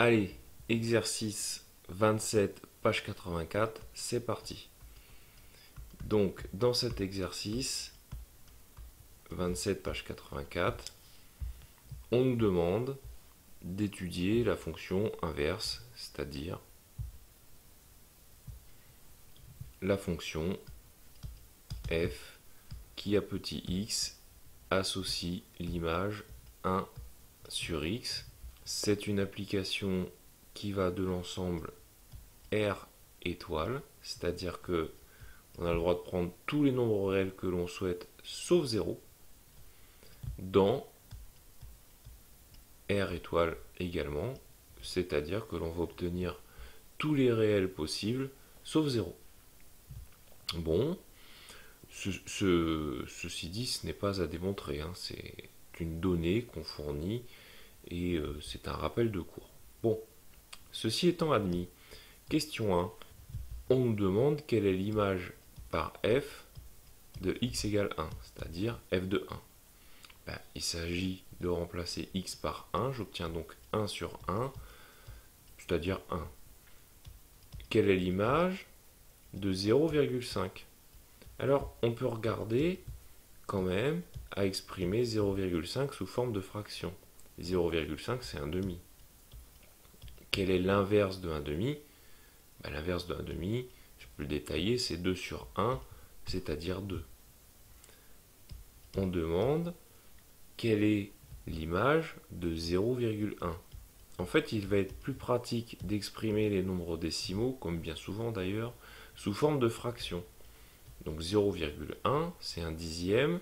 Allez, exercice 27, page 84, c'est parti. Donc, dans cet exercice, 27, page 84, on nous demande d'étudier la fonction inverse, c'est-à-dire la fonction f qui à petit x associe l'image 1 sur x. C'est une application qui va de l'ensemble R étoile, c'est-à-dire que on a le droit de prendre tous les nombres réels que l'on souhaite sauf 0 dans R étoile également, c'est-à-dire que l'on va obtenir tous les réels possibles sauf 0. Bon, ceci dit, ce n'est pas à démontrer, hein, c'est une donnée qu'on fournit et c'est un rappel de cours. Bon, ceci étant admis, question 1, on nous demande quelle est l'image par f de x égale 1, c'est-à-dire f de 1. Ben, il s'agit de remplacer x par 1, j'obtiens donc 1 sur 1, c'est-à-dire 1. Quelle est l'image de 0,5? Alors, on peut regarder quand même à exprimer 0,5 sous forme de fraction. 0,5, c'est un demi. Quelle est l'inverse de 1 demi? Ben, l'inverse de 1 demi, je peux le détailler, c'est 2 sur 1, c'est-à-dire 2. On demande quelle est l'image de 0,1. En fait, il va être plus pratique d'exprimer les nombres décimaux, comme bien souvent d'ailleurs, sous forme de fraction. Donc 0,1, c'est un dixième.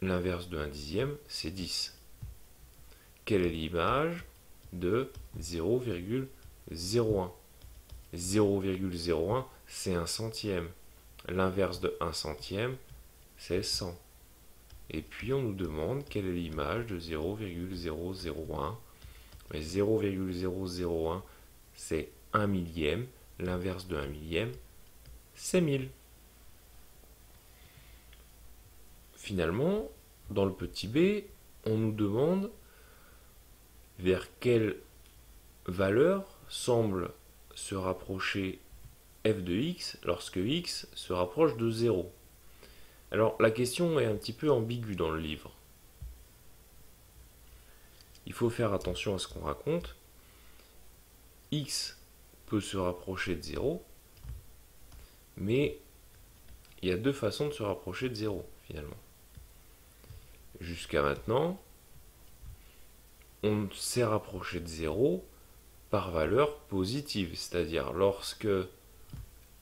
L'inverse de 1 dixième, c'est 10. Quelle est l'image de 0,01? 0,01, c'est un centième. L'inverse de 1 centième, c'est 100. Et puis on nous demande quelle est l'image de 0,001. Mais 0,001, c'est 1 millième. L'inverse de 1 millième, c'est 1000. Finalement, dans le petit b, on nous demande vers quelle valeur semble se rapprocher f de x lorsque x se rapproche de 0. Alors la question est un petit peu ambiguë dans le livre. Il faut faire attention à ce qu'on raconte. X peut se rapprocher de 0, mais il y a deux façons de se rapprocher de 0 finalement. Jusqu'à maintenant, on s'est rapproché de 0 par valeur positive, c'est-à-dire lorsque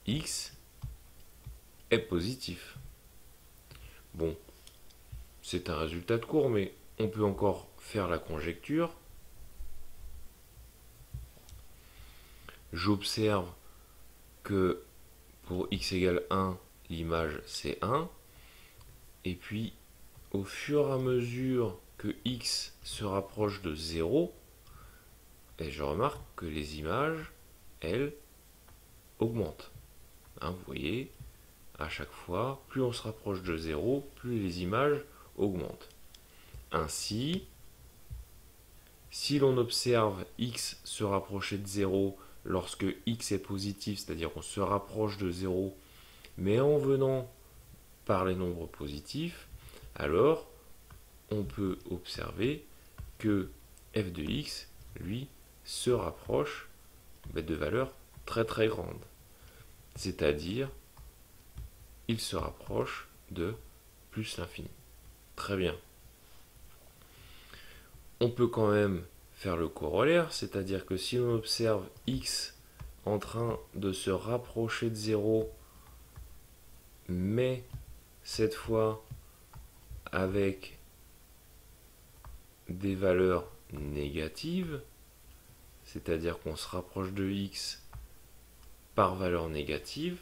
x est positif. Bon, c'est un résultat de cours, mais on peut encore faire la conjecture. J'observe que pour x égale 1, l'image c'est 1. Et puis, au fur et à mesure que x se rapproche de 0, et je remarque que les images, elles, augmentent. Hein, vous voyez, à chaque fois, plus on se rapproche de 0, plus les images augmentent. Ainsi, si l'on observe x se rapprocher de 0 lorsque x est positif, c'est-à-dire qu'on se rapproche de 0, mais en venant par les nombres positifs, alors on peut observer que f de x, lui, se rapproche de valeurs très très grandes. C'est-à-dire, il se rapproche de plus l'infini. Très bien. On peut quand même faire le corollaire, c'est-à-dire que si l'on observe x en train de se rapprocher de 0, mais cette fois avec des valeurs négatives, c'est-à-dire qu'on se rapproche de x par valeur négative,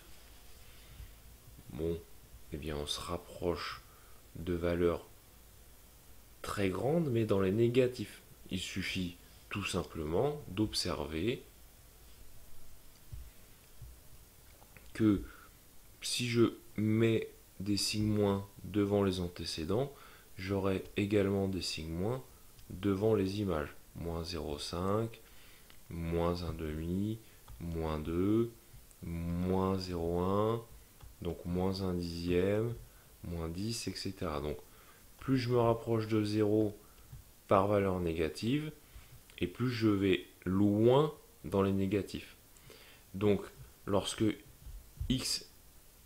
bon, eh bien on se rapproche de valeurs très grandes, mais dans les négatifs. Il suffit tout simplement d'observer que si je mets des signes moins devant les antécédents, j'aurai également des signes moins devant les images. moins 0,5, moins 1 demi, moins 2, moins 0,1, donc moins 1 dixième, moins 10, etc. Donc plus je me rapproche de 0 par valeur négative, et plus je vais loin dans les négatifs. Donc lorsque x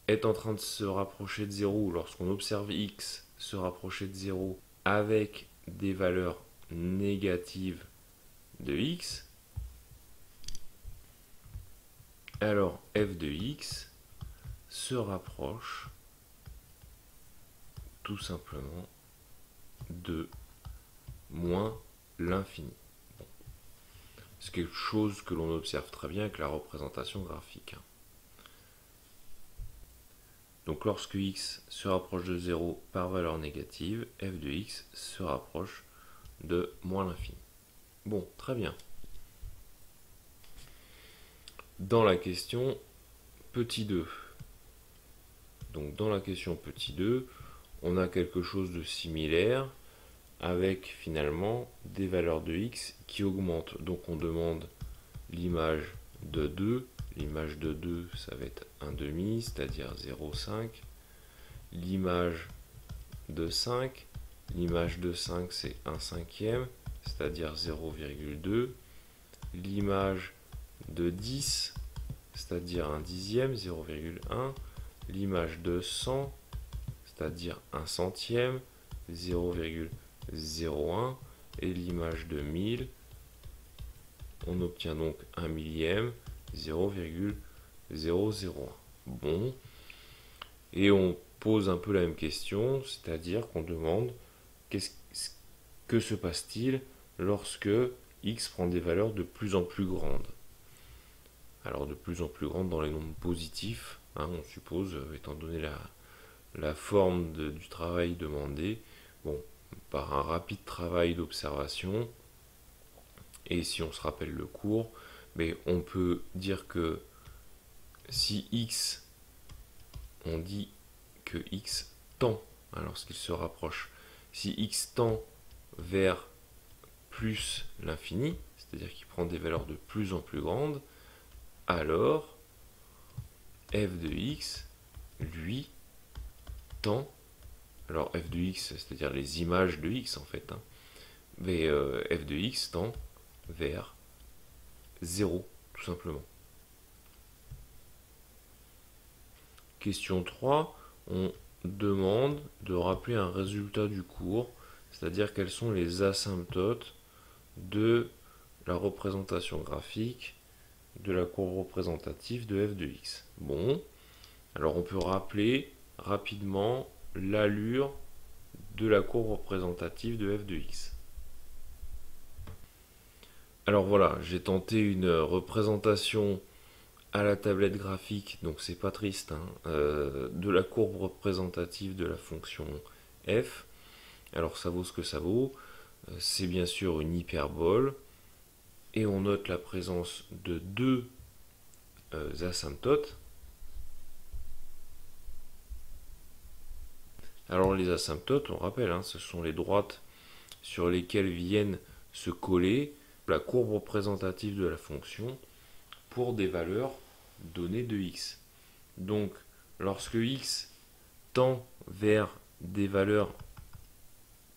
est en train de se rapprocher de 0, ou lorsqu'on observe x se rapprocher de 0 avec des valeurs négatives de x, alors f de x se rapproche tout simplement de moins l'infini. Bon. C'est quelque chose que l'on observe très bien avec la représentation graphique. Donc lorsque x se rapproche de 0 par valeur négative, f de x se rapproche de moins l'infini. Bon, très bien. Dans la question petit 2. Donc dans la question petit 2, on a quelque chose de similaire avec finalement des valeurs de x qui augmentent. Donc on demande l'image de 2. L'image de 2, ça va être 1 demi, c'est-à-dire 0,5. L'image de 5, l'image de 5, c'est 1 cinquième, c'est-à-dire 0,2. L'image de 10, c'est-à-dire 1 dixième, 0,1. L'image de 100, c'est-à-dire 1 centième, 0,01. Et l'image de 1000, on obtient donc 1 millième, 0,001. Bon. Et on pose un peu la même question, c'est-à-dire qu'on demande que se passe-t-il lorsque x prend des valeurs de plus en plus grandes. Alors de plus en plus grandes dans les nombres positifs, hein, on suppose, étant donné la forme du travail demandé, bon, par un rapide travail d'observation, et si on se rappelle le cours, mais on peut dire que si x, on dit que x tend, hein, lorsqu'il se rapproche, si x tend vers plus l'infini, c'est-à-dire qu'il prend des valeurs de plus en plus grandes, alors f de x, lui, tend, alors f de x, c'est-à-dire les images de x en fait, hein, mais f de x tend vers 0, tout simplement. Question 3, on demande de rappeler un résultat du cours, c'est-à-dire quelles sont les asymptotes de la représentation graphique de la courbe représentative de f de x. Bon, alors on peut rappeler rapidement l'allure de la courbe représentative de f de x. Alors voilà, j'ai tenté une représentation à la tablette graphique, donc c'est pas triste, hein, de la courbe représentative de la fonction f. Alors ça vaut ce que ça vaut, c'est bien sûr une hyperbole, et on note la présence de deux asymptotes. Alors les asymptotes, on rappelle, hein, ce sont les droites sur lesquelles viennent se coller la courbe représentative de la fonction pour des valeurs données de x. Donc lorsque x tend vers des valeurs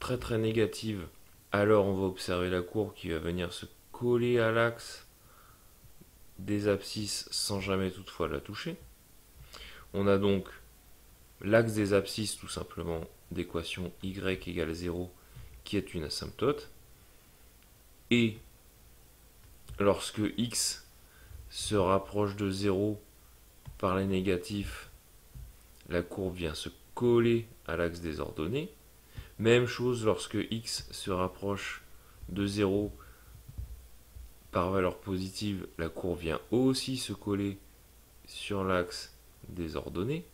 très très négatives, alors on va observer la courbe qui va venir se coller à l'axe des abscisses sans jamais toutefois la toucher. On a donc l'axe des abscisses tout simplement d'équation y égale 0 qui est une asymptote. Et lorsque x se rapproche de 0 par les négatifs, la courbe vient se coller à l'axe des ordonnées. Même chose lorsque x se rapproche de 0 par valeur positive, la courbe vient aussi se coller sur l'axe des ordonnées.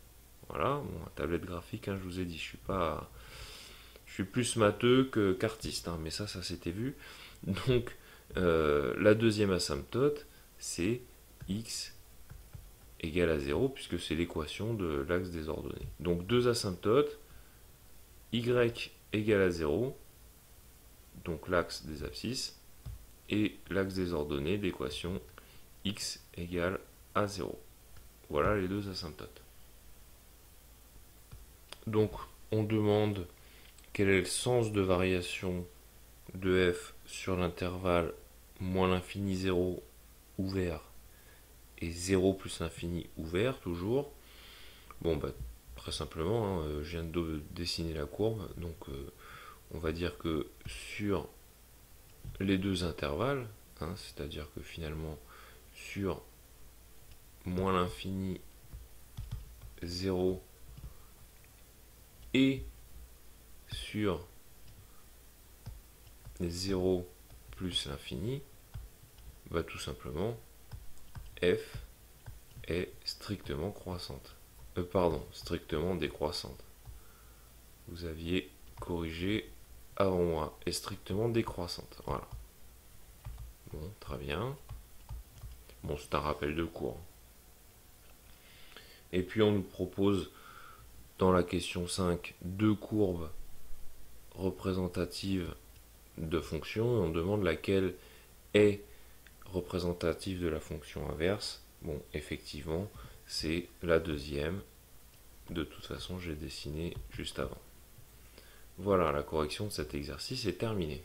Voilà, bon, tablette graphique, hein, je vous ai dit, je suis plus matheux qu'artiste, hein, mais ça s'était vu. Donc la deuxième asymptote, c'est x égale à 0, puisque c'est l'équation de l'axe des ordonnées. Donc deux asymptotes, y égale à 0, donc l'axe des abscisses, et l'axe des ordonnées d'équation x égale à 0. Voilà les deux asymptotes. Donc on demande quel est le sens de variation de f sur l'intervalle moins l'infini 0 ouvert et 0 plus l'infini ouvert toujours. Bon, bah, très simplement, hein, je viens de dessiner la courbe, donc on va dire que sur les deux intervalles, hein, c'est-à-dire que finalement sur moins l'infini 0 et sur les 0 plus l'infini, bah, tout simplement f est strictement croissante. Strictement décroissante. Vous aviez corrigé avant moi, est strictement décroissante. Voilà. Bon, très bien. Bon, c'est un rappel de cours. Et puis on nous propose dans la question 5 deux courbes représentatives de fonctions et on demande laquelle est représentative de la fonction inverse. Bon, effectivement, c'est la deuxième. De toute façon, j'ai dessiné juste avant. Voilà, la correction de cet exercice est terminée.